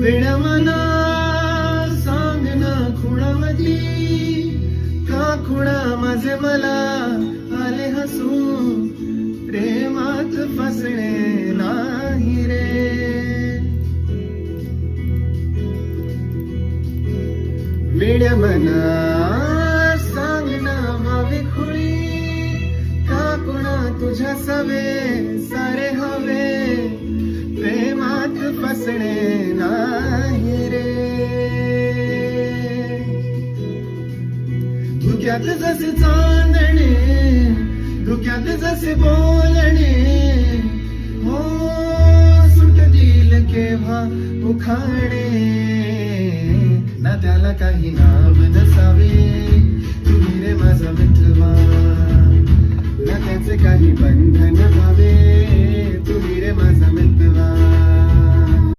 वेळ मना सांग ना खुणामधी, का खुणा माझे मला आले हसू, प्रेमात फसणे नाही रे. वेळ मना सांग ना व्हावे खुळी, का कुणा तुझ्या सवे सारे हवे, प्रेमात फसणे नाही रे. धुक्यात जसे चांदणे, धुक्यात जसे बोलणे, हो सुटतील केव्हा उखाणे, ना त्याला काही ना